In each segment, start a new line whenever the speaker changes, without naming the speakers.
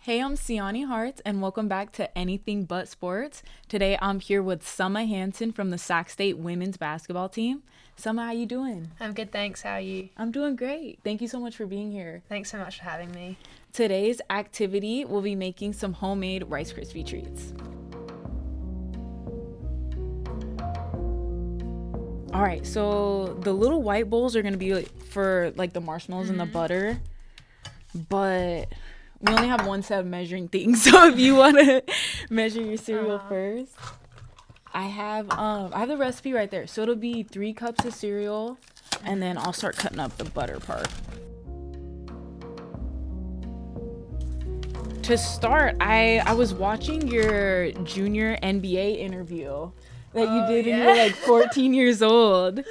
Hey, I'm Siany Harts, and welcome back to Anything But Sports. Today, I'm here with Summah Hanson from the Sac State women's basketball team. Summah, how you doing?
I'm good, thanks. How are you?
I'm doing great. Thank you so much for being here.
Thanks so much for having me.
Today's activity will be making some homemade Rice Krispie treats. All right, so the little white bowls are gonna be for like the marshmallows and the butter, but we only have one set of measuring things. So if you want to measure your cereal first, I have the recipe right there. So it'll be 3 cups of cereal, and then I'll start cutting up the butter part. To start, I was watching your junior NBA interview that you did when you were like 14 years old.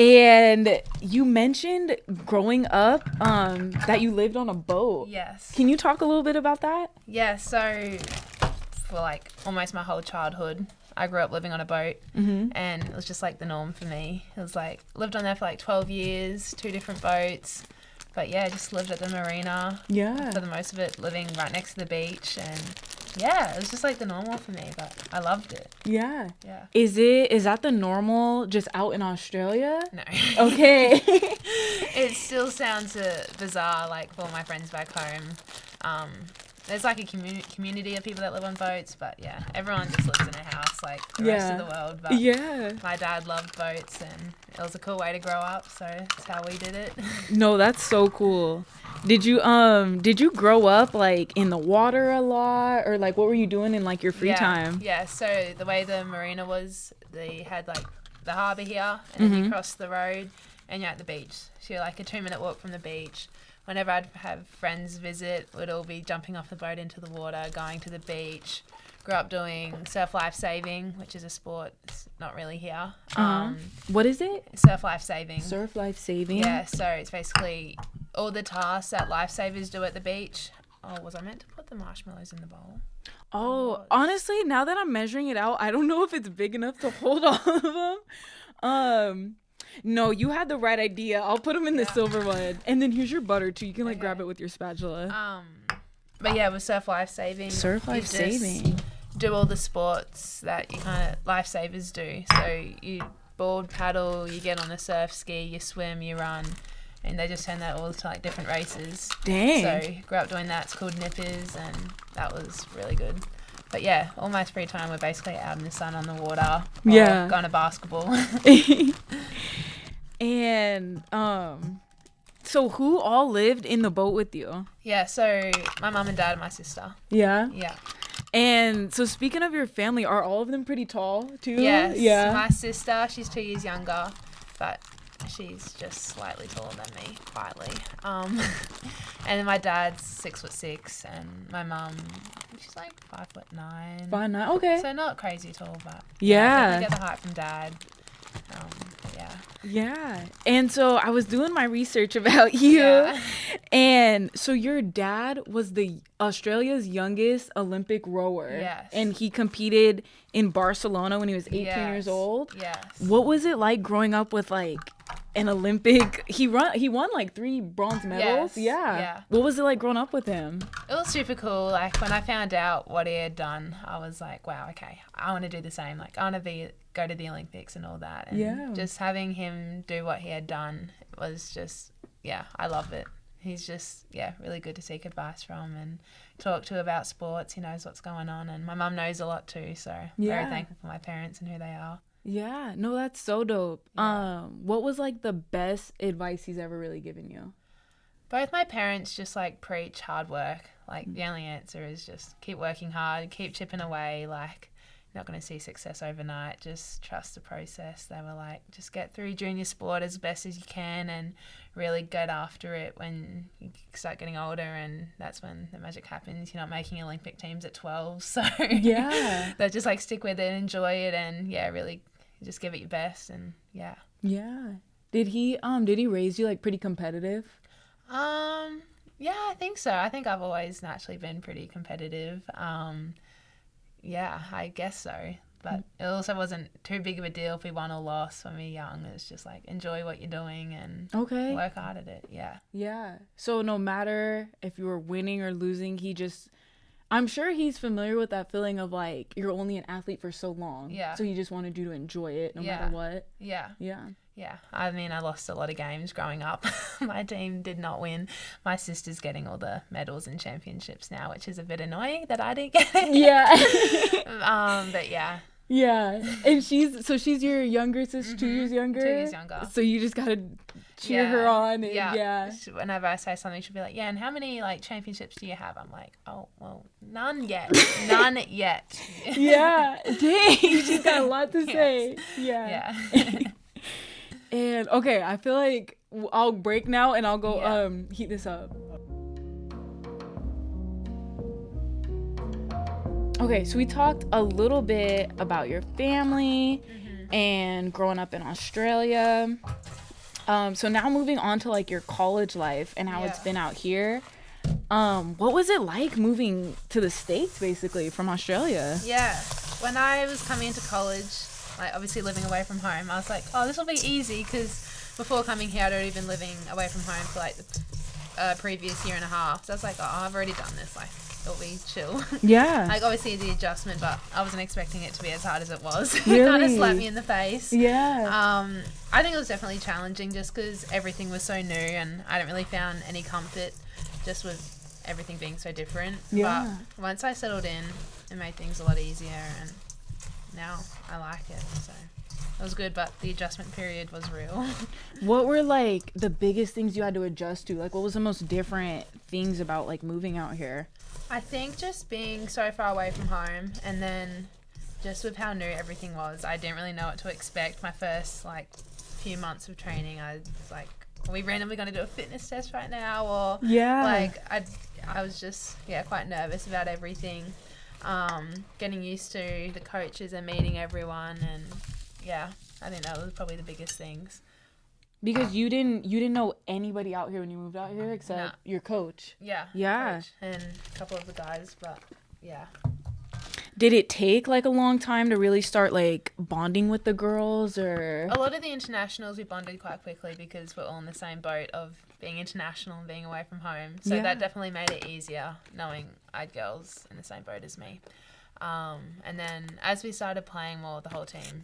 And you mentioned growing up that you lived on a boat.
Yes.
Can you talk a little bit about that?
Yeah, so for like almost my whole childhood, I grew up living on a boat, and it was just like the norm for me. It was like, lived on there for like 12 years, 2 different boats. But yeah, just lived at the marina.
Yeah.
For the most of it, living right next to the beach. And yeah, it was just like the normal for me, but I loved it.
Yeah.
Yeah.
Is that the normal just out in Australia?
No.
Okay.
It still sounds bizarre, like for all my friends back home. There's like a community of people that live on boats, but yeah, everyone just lives in a house like the rest of the world. But
Yeah.
my dad loved boats, and it was a cool way to grow up, so that's how we did it.
No, that's so cool. Did you grow up like in the water a lot, or like what were you doing in like your free time?
Yeah, so the way the marina was, they had like the harbour here, and then you cross the road and you're at the beach. So you're like a 2-minute walk from the beach. Whenever I'd have friends visit, we'd all be jumping off the boat into the water, going to the beach. Grew up doing surf life saving, which is a sport. It's not really here.
What is it?
Surf life saving.
Surf life saving?
Yeah, so it's basically all the tasks that lifesavers do at the beach. Oh, was I meant to put the marshmallows in the bowl?
Oh, honestly, now that I'm measuring it out, I don't know if it's big enough to hold all of them. No, you had the right idea. I'll put them in the silver one. And then here's your butter, too. You can, like, grab it with your spatula.
But yeah, with surf life saving.
Surf life saving.
Do all the sports that you kind of lifesavers do. So you board, paddle, you get on a surf ski, you swim, you run. And they just turn that all to, like, different races.
Dang.
So grew up doing that. It's called nippers, and that was really good. But yeah, all my free time, we're basically out in the sun on the water. Or going to basketball.
And so who all lived in the boat with you?
Yeah, so my mum and dad and my sister.
Yeah.
Yeah.
And so speaking of your family, are all of them pretty tall too?
Yes.
Yeah.
My sister, she's 2 years younger, but she's just slightly taller than me, quietly. And then my dad's 6'6", and my mum, she's like 5'9".
5'9", okay.
So not crazy tall, but
yeah.
definitely get the height from dad. Yeah.
Yeah. And so I was doing my research about you.
Yeah.
And so your dad was the Australia's youngest Olympic rower.
Yes.
And he competed in Barcelona when he was 18 years old.
Yes.
What was it like growing up with like an Olympic? He won like 3 bronze medals.
Yes.
Yeah. What was it like growing up with him?
It was super cool. Like when I found out what he had done, I was like, wow, okay, I want to do the same. Like I want to go to the Olympics and all that. And just having him do what he had done was just, I love it. He's just, really good to seek advice from and talk to about sports. He knows what's going on, and my mum knows a lot too. So very thankful for my parents and who they are.
Yeah, no, that's so dope.
Yeah.
What was like the best advice he's ever really given you?
Both my parents just like preach hard work. Like the only answer is just keep working hard, keep chipping away. Like you're not going to see success overnight. Just trust the process. They were like, just get through junior sport as best as you can and really get after it when you start getting older, and that's when the magic happens. You're not making Olympic teams at 12, so they just like stick with it, enjoy it, and really just give it your best. And yeah.
Did he raise you like pretty competitive?
Yeah, I think so. I think I've always naturally been pretty competitive. Yeah, I guess so. But it also wasn't too big of a deal if we won or lost when we were young. It was just like, enjoy what you're doing and work hard at it. Yeah.
Yeah. So no matter if you were winning or losing, I'm sure he's familiar with that feeling of like, you're only an athlete for so long.
Yeah.
So he just wanted you to enjoy it no matter what.
Yeah.
Yeah.
Yeah. I mean, I lost a lot of games growing up. My team did not win. My sister's getting all the medals and championships now, which is a bit annoying that I didn't get it.
Yeah.
But yeah.
Yeah. And she's your younger sister, 2 years younger?
2 years younger.
So you just gotta cheer her on. And yeah.
Whenever I say something, she'll be like, yeah, and how many like championships do you have? I'm like, oh, well, none yet. None yet.
Yeah. Dang. She's got a lot to say. Yeah. And okay, I feel like I'll break now and I'll go heat this up. Okay, so we talked a little bit about your family and growing up in Australia. So now moving on to like your college life and how it's been out here. What was it like moving to the States basically from Australia?
Yeah, when I was coming into college, like obviously living away from home, I was like, oh, this will be easy, because before coming here I'd already been living away from home for like the previous year and a half. So I was like, oh, I've already done this, like it'll be chill.
Yeah.
Like obviously the adjustment, but I wasn't expecting it to be as hard as it was.
Really?
It kind of slapped me in the face.
Yeah.
I think it was definitely challenging just because everything was so new and I didn't really found any comfort just with everything being so different.
Yeah.
But once I settled in, it made things a lot easier, and now I like it. So it was good, but the adjustment period was real.
What were like the biggest things you had to adjust to? Like what was the most different things about like moving out here?
I think just being so far away from home, and then just with how new everything was, I didn't really know what to expect. My first like few months of training, I was like, are we randomly going to do a fitness test right now? Or like I was just quite nervous about everything. Getting used to the coaches and meeting everyone, and I think that was probably the biggest things.
Because you didn't know anybody out here when you moved out here except your coach.
Yeah.
Coach
and a couple of the guys, but yeah.
Did it take like a long time to really start like bonding with the girls, or?
A lot of the internationals we bonded quite quickly because we're all in the same boat of being international and being away from home. So that definitely made it easier knowing I had girls in the same boat as me. And then as we started playing more, the whole team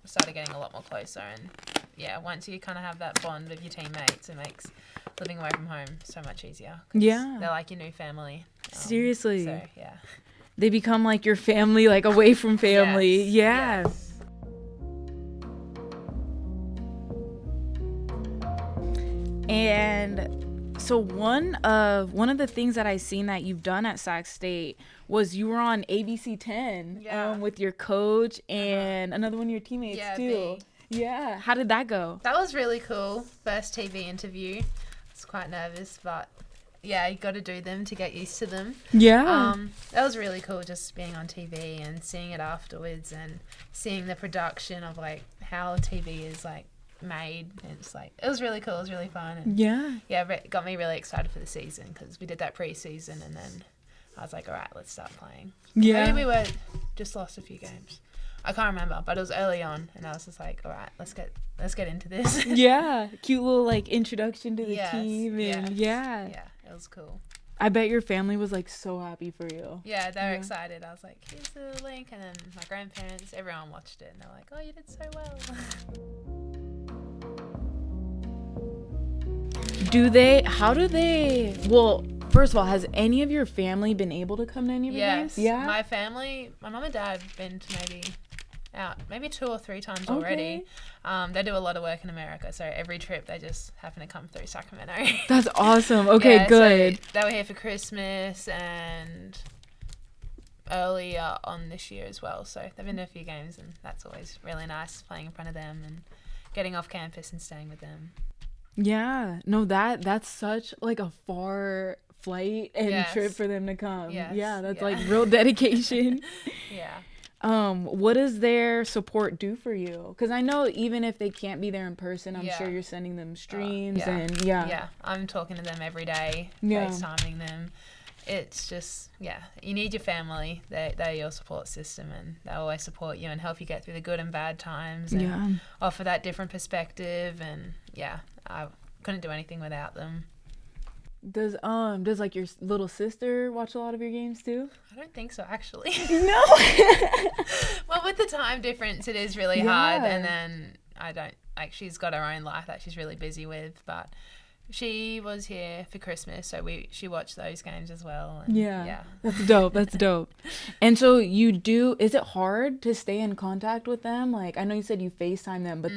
started getting a lot more closer, and once you kind of have that bond with your teammates, it makes living away from home so much easier. They're like your new family.
Seriously.
So yeah.
They become like your family, like away from family. Yes. And so one of the things that I seen that you've done at Sac State was you were on ABC 10 with your coach and another one of your teammates too.
B.
Yeah. How did that go?
That was really cool. First TV interview. I was quite nervous, but you got to do them to get used to them.
Yeah.
That was really cool, just being on TV and seeing it afterwards and seeing the production of like how TV is like made. It's like, it was really cool. It was really fun. And it got me really excited for the season because we did that pre-season, and then I was like, all right, let's start playing. Maybe we were just lost a few games. I can't remember, but it was early on, and I was just like, all right, let's get into this.
Cute little like introduction to the team, and
it was cool.
I bet your family was like so happy for you.
Yeah, they were excited. I was like, here's the link, and then my grandparents, everyone watched it, and they're like, oh, you did so well.
Well, first of all, has any of your family been able to come to any of your games?
Yeah. My family, my mum and dad have been to maybe 2 or 3 times already. They do a lot of work in America, so every trip they just happen to come through Sacramento.
That's awesome. Okay, good.
So they were here for Christmas and earlier on this year as well. So they've been to a few games, and that's always really nice, playing in front of them and getting off campus and staying with them.
Yeah. No, that's such like a far flight and trip for them to come. Yeah, that's like real dedication. What does their support do for you? Because I know even if they can't be there in person, I'm sure you're sending them streams and I'm talking to them every day, FaceTiming them.
it's just, you need your family. They're your support system, and they always support you and help you get through the good and bad times and offer that different perspective. And I couldn't do anything without them.
Does like your little sister watch a lot of your games too?
I don't think so, actually.
No.
Well, with the time difference, it is really hard. And then I don't, like, she's got her own life that she's really busy with, but she was here for Christmas, so she watched those games as well. And
That's dope. And so is it hard to stay in contact with them? Like, I know you said you FaceTime them, but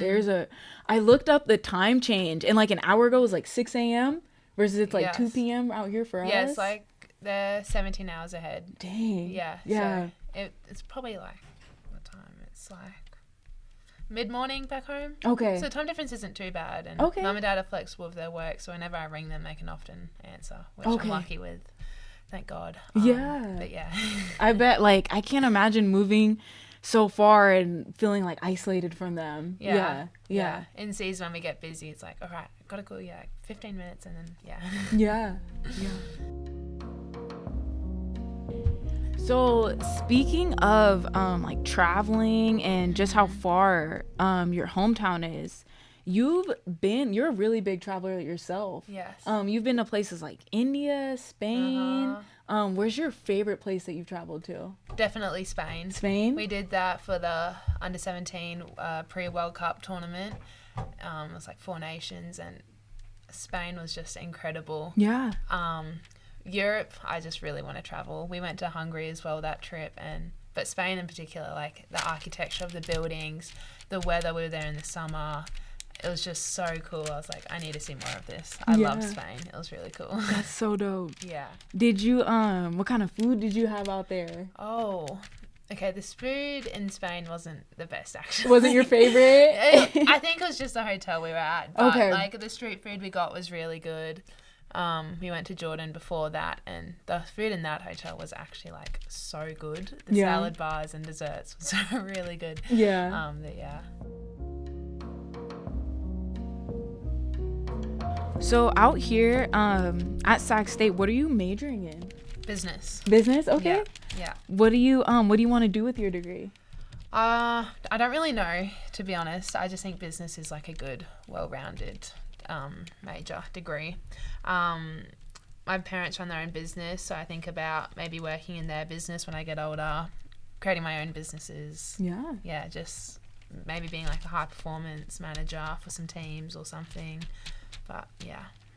I looked up the time change, and like an hour ago was like 6 a.m. versus it's like 2 p.m. out here for us.
Yeah, it's like they're 17 hours ahead.
Dang.
Yeah. So it's probably like, what time? It's like mid-morning back home.
Okay.
So time difference isn't too bad. And mum and dad are flexible with their work, so whenever I ring them, they can often answer, which I'm lucky with. Thank God. But
I bet, like, I can't imagine moving so far and feeling like isolated from them. Yeah.
In season when we get busy, it's like, all right, I've got to call you like 15 minutes and then
Yeah. So speaking of like traveling and just how far your hometown is, you're a really big traveler yourself.
Yes.
You've been to places like India, Spain. Where's your favorite place that you've traveled to?
Definitely Spain.
Spain?
We did that for the under-17 pre-World Cup tournament. It was like 4 nations, and Spain was just incredible.
Yeah.
Europe, I just really want to travel. We went to Hungary as well that trip, but Spain in particular, like the architecture of the buildings, the weather, we were there in the summer. It was just so cool. I was like, I need to see more of this. I love Spain. It was really cool.
That's so dope.
Yeah.
Did you, what kind of food did you have out there?
Oh, okay. This food in Spain wasn't the best, actually.
Wasn't your favorite?
I think it was just the hotel we were at. But like the street food we got was really good. We went to Jordan before that, and the food in that hotel was actually like so good. The salad bars and desserts was really good.
Yeah. So out here at Sac State, what are you majoring in?
Business.
Business? Okay.
Yeah.
What do you want to do with your degree?
I don't really know, to be honest. I just think business is like a good, well-rounded major degree. My parents run their own business, so I think about maybe working in their business when I get older, creating my own businesses. Yeah, just maybe being like a high performance manager for some teams or something. But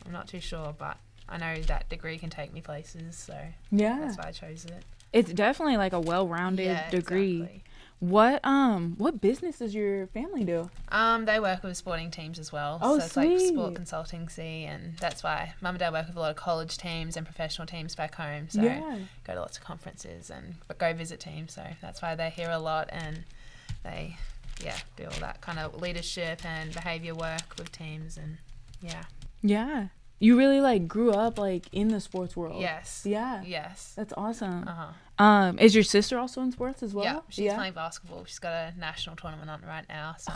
I'm not too sure, but I know that degree can take me places, so that's why I chose it.
It's definitely like a well-rounded degree.
Exactly.
What business does your family do?
They work with sporting teams as well.
Oh,
so it's
sweet.
like sport consultancy, and that's why mum and dad work with a lot of college teams and professional teams back home. So go to lots of conferences and go visit teams. So that's why they're here a lot, and they do all that kind of leadership and behavior work with teams, and
Yeah. You really like grew up like in the sports world.
Yes.
Yeah.
Yes.
That's awesome. Is your sister also in sports as well?
Yeah, she's playing basketball. She's got a national tournament on right now, so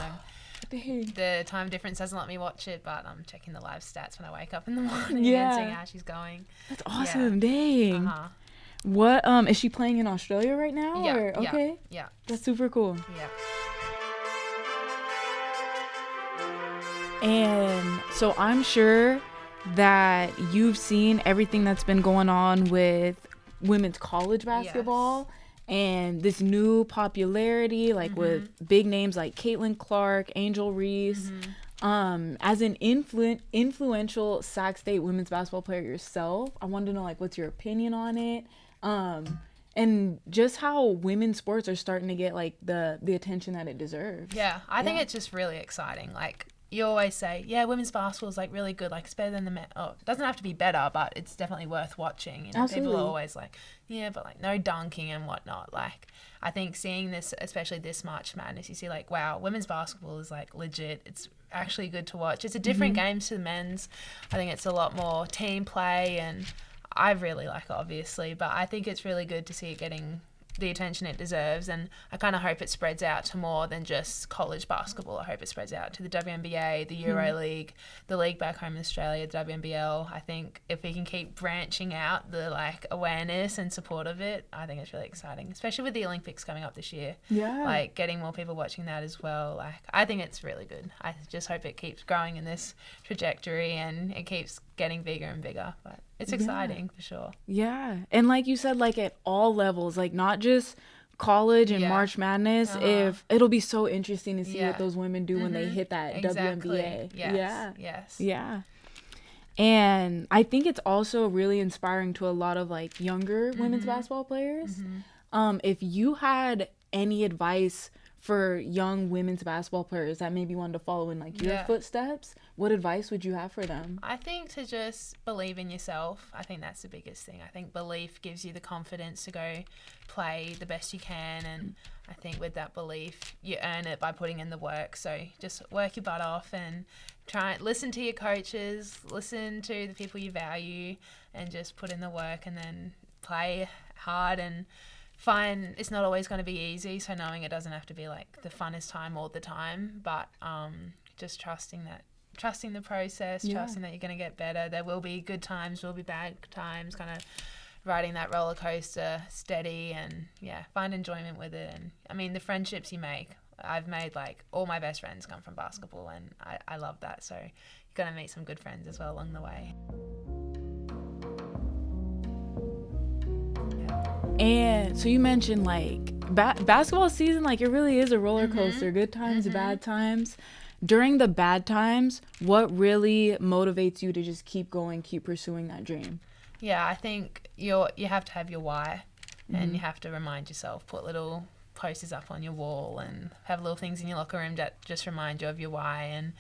the time difference doesn't let me watch it, but I'm checking the live stats when I wake up in the morning and seeing how she's going.
That's awesome. Dang. What is she playing in Australia right now?
Yeah.
Or? Okay.
Yeah.
That's super cool.
Yeah.
And so I'm sure that you've seen everything that's been going on with women's college basketball and this new popularity, like with big names like Caitlin Clark, Angel Reese. As an influential Sac State women's basketball player yourself, I wanted to know, like, what's your opinion on it? And just how women's sports are starting to get like the attention that it deserves.
Yeah, I think it's just really exciting. Like, you always say, women's basketball is like really good, like it's better than the men. Oh, it doesn't have to be better, but it's definitely worth watching. You know, people are always like, but like no dunking and whatnot. Like, I think seeing this, especially this March Madness, you see like, wow, women's basketball is like legit. It's actually good to watch. It's a different game to the men's. I think it's a lot more team play, and I really like it, obviously, but I think it's really good to see it getting the attention it deserves, and I kind of hope it spreads out to more than just college basketball. I hope it spreads out to the WNBA, the Euro League, the league back home in Australia, the WNBL. I think if we can keep branching out the like awareness and support of it, I think it's really exciting, especially with the Olympics coming up this year.
Yeah.
Like getting more people watching that as well. Like I think it's really good. I just hope it keeps growing in this trajectory and it keeps getting bigger and bigger. But it's exciting for sure.
Yeah. And like you said, like at all levels, like not just college and March Madness, if it'll be so interesting to see what those women do when they hit that WNBA. Yeah. And I think it's also really inspiring to a lot of like younger women's basketball players. If you had any advice for young women's basketball players that maybe wanted to follow in like your footsteps, what advice would you have for them?
I think to just believe in yourself. I think that's the biggest thing. I think belief gives you the confidence to go play the best you can, and I think with that belief you earn it by putting in the work. So just work your butt off and try and listen to your coaches, listen to the people you value, and just put in the work and then play hard. And fine, it's not always going to be easy, so knowing it doesn't have to be like the funnest time all the time, but just trusting the process, trusting that you're going to get better. There will be good times, will be bad times, kind of riding that roller coaster steady, and find enjoyment with it. And I mean, the friendships you make, I've made like all my best friends come from basketball, and I love that. So you're going to meet some good friends as well along the way.
And so you mentioned like basketball season, like it really is a roller coaster, good times, bad times. During the bad times, what really motivates you to just keep going, keep pursuing that dream?
Yeah, I think you have to have your why, and you have to remind yourself, put little posters up on your wall and have little things in your locker room that just remind you of your why. And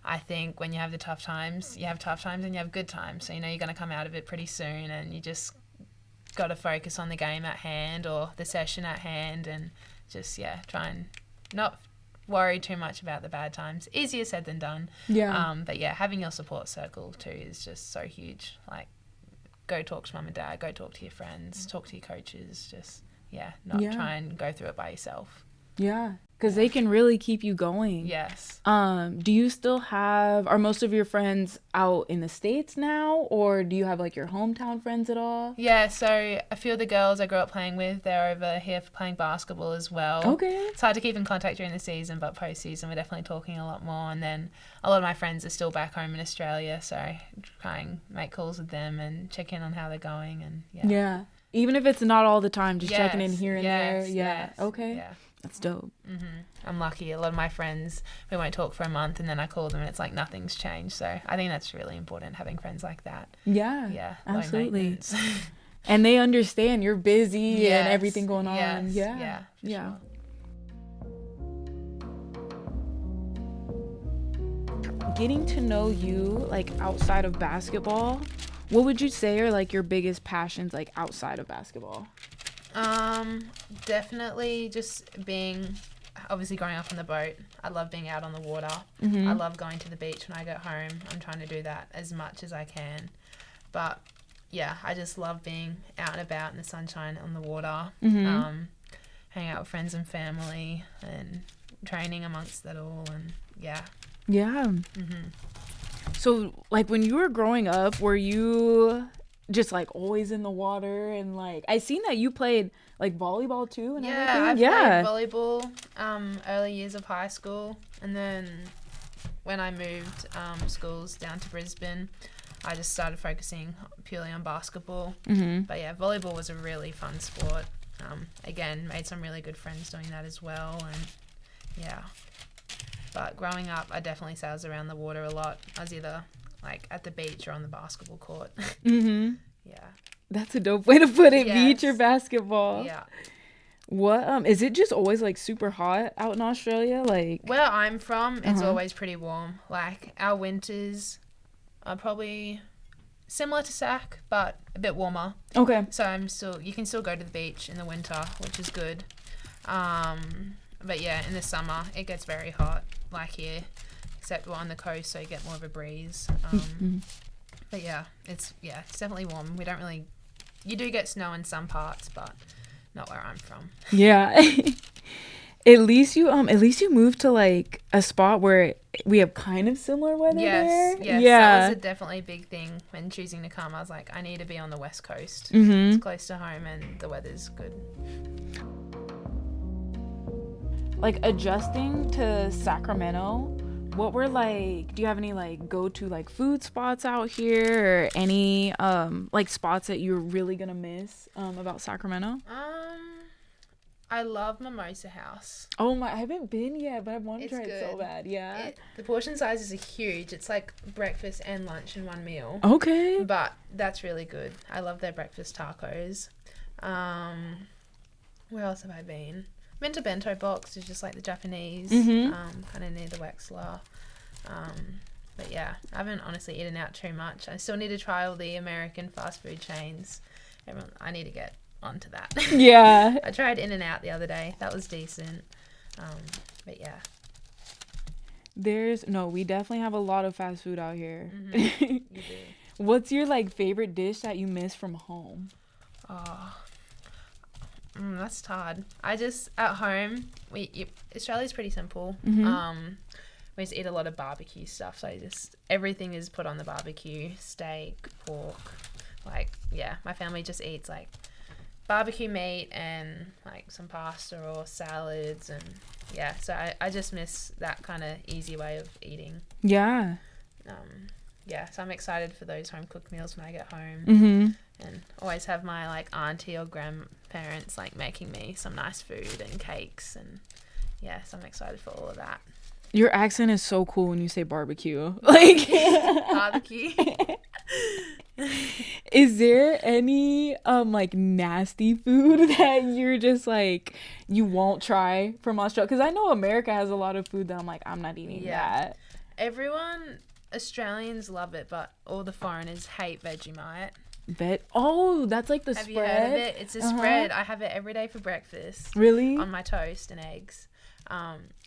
I think when you have the tough times, you have tough times and you have good times. So you know you're going to come out of it pretty soon, and you just got to focus on the game at hand or the session at hand, and just try and not worry too much about the bad times. Easier said than done. But having your support circle too is just so huge. Like, go talk to mum and dad, go talk to your friends, talk to your coaches. Just try and go through it by yourself. Because they can really keep you going. Yes.
Do you still are most of your friends out in the States now, or do you have like your hometown friends at all?
Yeah, so a few of the girls I grew up playing with, they're over here for playing basketball as well.
Okay.
It's hard to keep in contact during the season, but post-season we're definitely talking a lot more. And then a lot of my friends are still back home in Australia, so I try and make calls with them and check in on how they're going. And
yeah. Even if it's not all the time, just checking in here and there. Yeah. Okay.
Yeah.
That's dope.
I'm lucky. A lot of my friends, we won't talk for a month, and then I call them and it's like nothing's changed. So I think that's really important, having friends like that.
Yeah, absolutely. And they understand you're busy and everything going on.
Yeah. Sure.
Getting to know you like outside of basketball, what would you say are like your biggest passions like outside of basketball?
Definitely just obviously growing up on the boat. I love being out on the water. I love going to the beach when I get home. I'm trying to do that as much as I can. But I just love being out and about in the sunshine on the water, hang out with friends and family, and training amongst that all. And
So like when you were growing up, were you just like always in the water? And like I seen that you played like volleyball too and everything.
I played volleyball early years of high school, and then when I moved schools down to Brisbane, I just started focusing purely on basketball. But volleyball was a really fun sport. Again, made some really good friends doing that as well. And but growing up, I definitely say I was around the water a lot. I was either like at the beach or on the basketball court.
That's a dope way to put it.
Yes.
Beach or basketball. What is it just always like super hot out in Australia? Like
where I'm from, it's always pretty warm. Like our winters are probably similar to Sac, but a bit warmer.
Okay.
So you can still go to the beach in the winter, which is good. But in the summer it gets very hot, like here, except we're on the coast, so you get more of a breeze. But it's definitely warm. We don't really, you do get snow in some parts, but not where I'm from.
Yeah. At least you moved to like a spot where we have kind of similar weather there.
Yes,
Yeah.
that was a definitely big thing when choosing to come. I was like, I need to be on the West Coast.
Mm-hmm.
It's close to home and the weather's good.
Like adjusting to Sacramento, what were like, do you have any like go-to like food spots out here or any like spots that you're really gonna miss about Sacramento?
I love Mimosa House.
Oh my, I haven't been yet, but I want to
It's
try it so
good.
bad. Yeah.
The portion sizes are huge. It's like breakfast and lunch in one meal.
Okay.
But that's really good. I love their breakfast tacos. Where else have I been? Been to Bento Box, which is just like the Japanese,
Mhm.
kind of near the Wexler. But yeah, I haven't honestly eaten out too much. I still need to try all the American fast food chains. I need to get onto that.
Yeah.
I tried In-N-Out the other day. That was decent. But yeah.
We definitely have a lot of fast food out here.
You do.
What's your like favorite dish that you miss from home?
Oh, that's hard. I just at home Australia's pretty simple.
Mhm.
We just eat a lot of barbecue stuff. So everything is put on the barbecue: steak, pork. Like my family just eats like barbecue meat and like some pasta or salads and So I just miss that kind of easy way of eating.
Yeah.
So I'm excited for those home cooked meals when I get home.
Mm-hmm.
And always have my like auntie or grandparents like making me some nice food and cakes and so I'm excited for all of that.
Your accent is so cool when you say barbecue. Like
Barbecue.
Is there any like nasty food that you're just like you won't try from Australia? Because I know America has a lot of food that I'm like, I'm not eating that.
Australians love it, but all the foreigners hate Vegemite.
That's like the
Have
spread.
you heard of it? It's a spread. I have it every day for breakfast.
Really?
On my toast and eggs.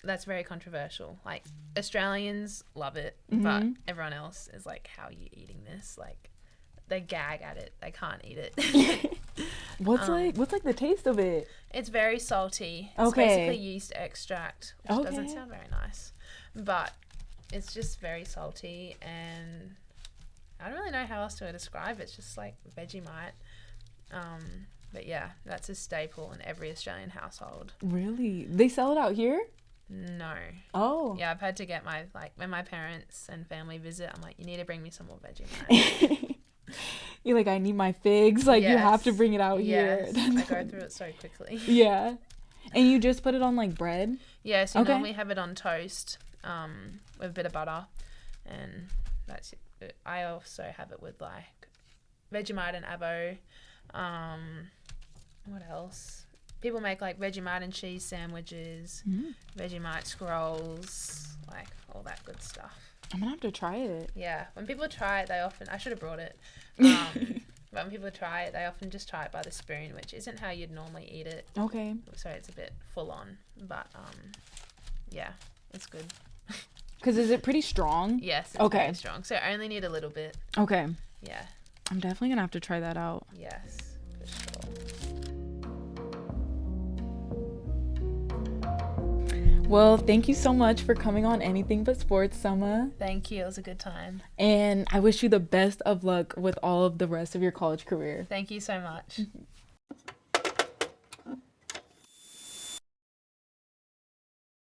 That's very controversial. Like Australians love it, but everyone else is like, how are you eating this? Like they gag at it. They can't eat it.
What's like the taste of it?
It's very salty.
Okay.
It's basically yeast extract, which doesn't sound very nice. But it's just very salty and I don't really know how else to describe it. It's just like Vegemite. But yeah, that's a staple in every Australian household.
Really? They sell it out here?
No.
Oh.
Yeah, I've had to get when my parents and family visit, I'm like, you need to bring me some more Vegemite.
You're like, I need my figs. Like, you have to bring it out here.
Yes, I go through it so quickly.
Yeah. And you just put it on, like, bread?
Yeah, so you normally have it on toast with a bit of butter. And that's it. I also have it with, like, Vegemite and avo. What else? People make, like, Vegemite and cheese sandwiches, Vegemite scrolls, like, all that good stuff.
I'm gonna have to try it.
Yeah. When people try it, I should have brought it. But when people try it, they often just try it by the spoon, which isn't how you'd normally eat it.
Okay.
So it's a bit full on. But, it's good.
Because is it pretty strong?
Yes, it's very strong. So I only need a little bit.
Okay.
Yeah.
I'm definitely gonna have to try that out.
Yes, for sure.
Well, thank you so much for coming on Anything But Sports, Summah.
Thank you. It was a good time.
And I wish you the best of luck with all of the rest of your college career.
Thank you so much.